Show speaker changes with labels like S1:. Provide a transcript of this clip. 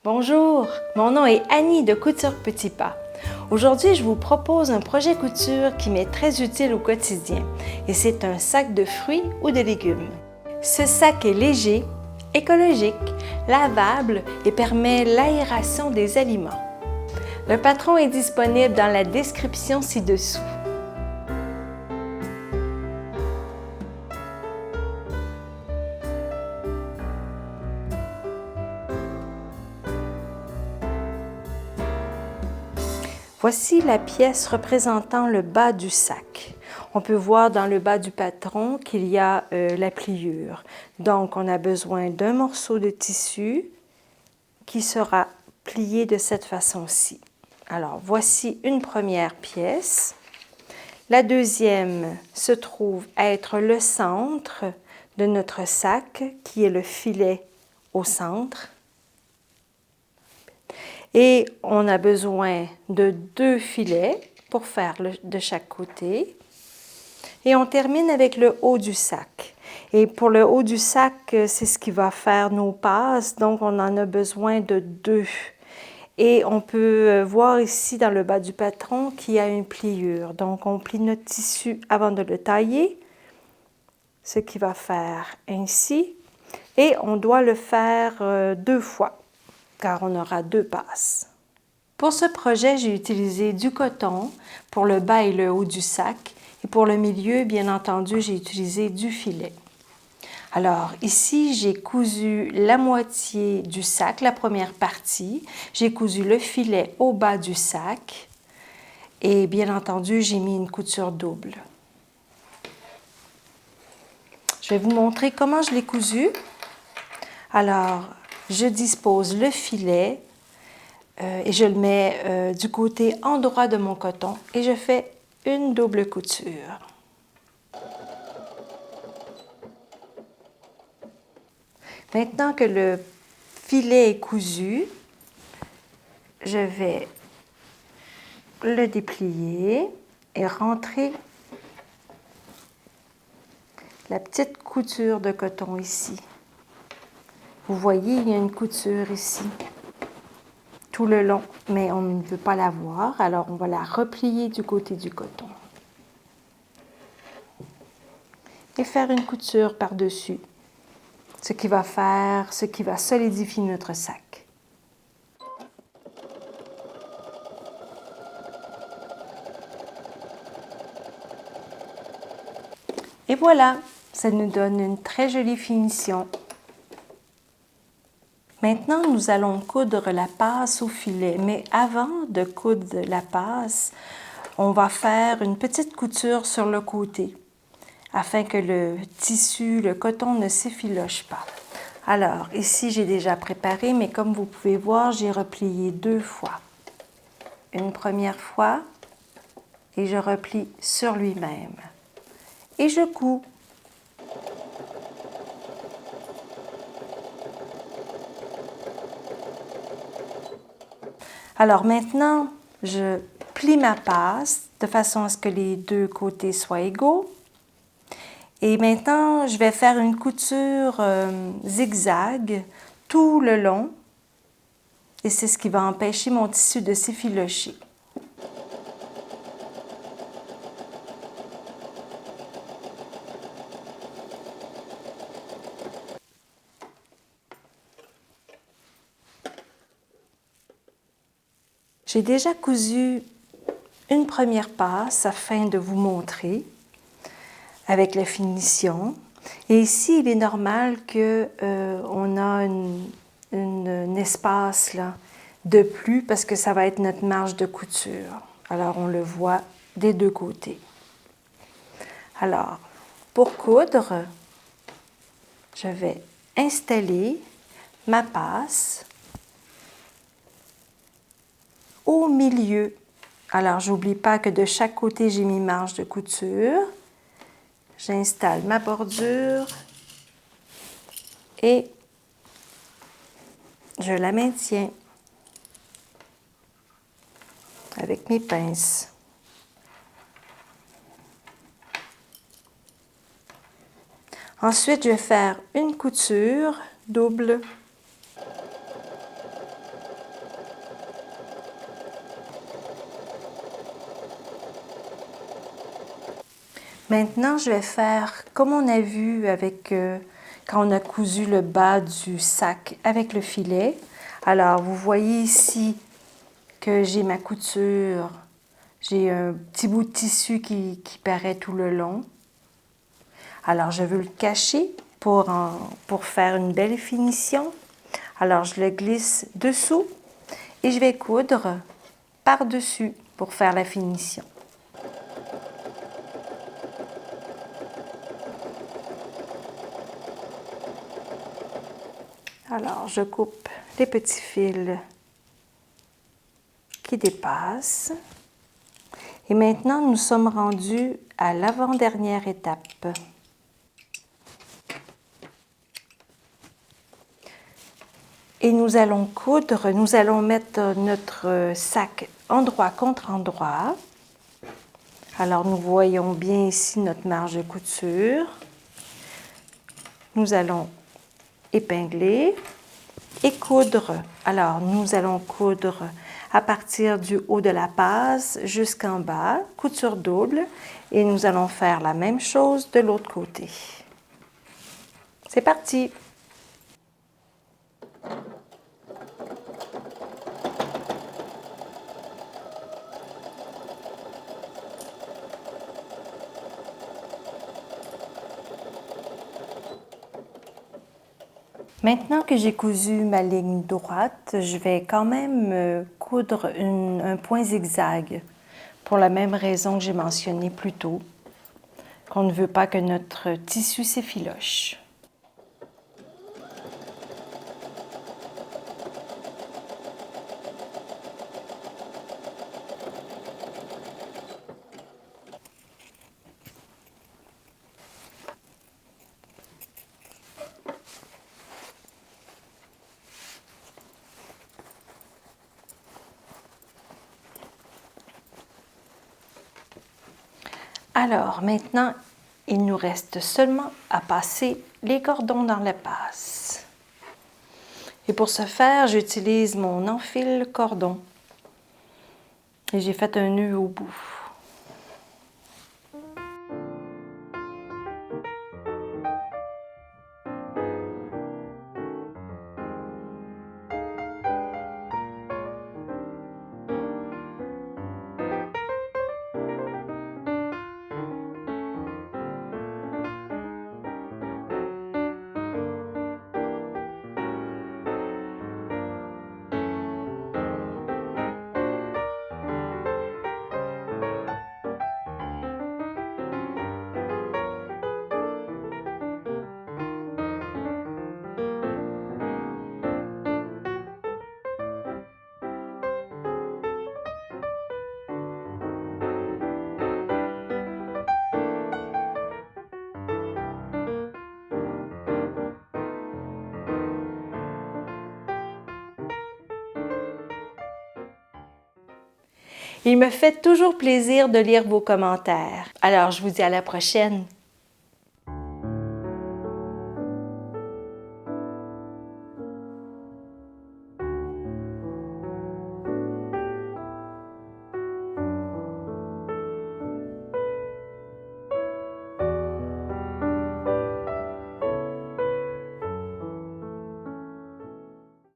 S1: Bonjour, mon nom est Annie de Couture Petit Pas. Aujourd'hui, je vous propose un projet couture qui m'est très utile au quotidien et c'est un sac de fruits ou de légumes. Ce sac est léger, écologique, lavable et permet l'aération des aliments. Le patron est disponible dans la description ci-dessous. Voici la pièce représentant le bas du sac. On peut voir dans le bas du patron qu'il y a la pliure. Donc, on a besoin d'un morceau de tissu qui sera plié de cette façon-ci. Alors, voici une première pièce. La deuxième se trouve être le centre de notre sac, qui est le filet au centre. Et on a besoin de 2 filets pour faire de chaque côté. Et on termine avec le haut du sac. Et pour le haut du sac, c'est ce qui va faire nos passes, donc on en a besoin de 2. Et on peut voir ici dans le bas du patron qu'il y a une pliure. Donc on plie notre tissu avant de le tailler, ce qui va faire ainsi. Et on doit le faire 2 fois, car on aura 2 passes. Pour ce projet, j'ai utilisé du coton pour le bas et le haut du sac. Et pour le milieu, bien entendu, j'ai utilisé du filet. Alors ici, j'ai cousu la moitié du sac, la première partie. J'ai cousu le filet au bas du sac. Et bien entendu, j'ai mis une couture double. Je vais vous montrer comment je l'ai cousu. Alors, je dispose le filet et je le mets du côté endroit de mon coton et je fais une double couture. Maintenant que le filet est cousu, je vais le déplier et rentrer la petite couture de coton ici. Vous voyez, il y a une couture ici, tout le long, mais on ne veut pas la voir, alors on va la replier du côté du coton. Et faire une couture par-dessus, ce qui va solidifier notre sac. Et voilà, ça nous donne une très jolie finition. Maintenant, nous allons coudre la passe au filet, mais avant de coudre la passe, on va faire une petite couture sur le côté, afin que le tissu, le coton ne s'effiloche pas. Alors, ici, j'ai déjà préparé, mais comme vous pouvez voir, j'ai replié 2 fois. Une première fois, et je replie sur lui-même. Et je couds. Alors maintenant, je plie ma passe de façon à ce que les 2 côtés soient égaux. Et maintenant, je vais faire une couture zigzag tout le long. Et c'est ce qui va empêcher mon tissu de s'effilocher. J'ai déjà cousu une première passe afin de vous montrer avec la finition. Et ici, il est normal qu'on a un espace là, de plus parce que ça va être notre marge de couture. Alors, on le voit des 2 côtés. Alors, pour coudre, je vais installer ma passe au milieu. Alors, j'oublie pas que de chaque côté, j'ai mis marge de couture. J'installe ma bordure et je la maintiens avec mes pinces. Ensuite, je vais faire une couture double Maintenant, je vais faire comme on a vu avec quand on a cousu le bas du sac avec le filet. Alors, vous voyez ici que j'ai ma couture. J'ai un petit bout de tissu qui paraît tout le long. Alors, je veux le cacher pour faire une belle finition. Alors, je le glisse dessous et je vais coudre par-dessus pour faire la finition. Alors, je coupe les petits fils qui dépassent. Et maintenant, nous sommes rendus à l'avant-dernière étape. Et nous allons coudre, nous allons mettre notre sac endroit contre endroit. Alors, nous voyons bien ici notre marge de couture. Nous allons épingler et coudre. Alors, nous allons coudre à partir du haut de la passe jusqu'en bas, couture double, et nous allons faire la même chose de l'autre côté. C'est parti! Maintenant que j'ai cousu ma ligne droite, je vais quand même coudre un point zigzag pour la même raison que j'ai mentionné plus tôt, qu'on ne veut pas que notre tissu s'effiloche. Alors maintenant, il nous reste seulement à passer les cordons dans la passe. Et pour ce faire, j'utilise mon enfile cordon. Et j'ai fait un nœud au bout. Il me fait toujours plaisir de lire vos commentaires. Alors, je vous dis à la prochaine.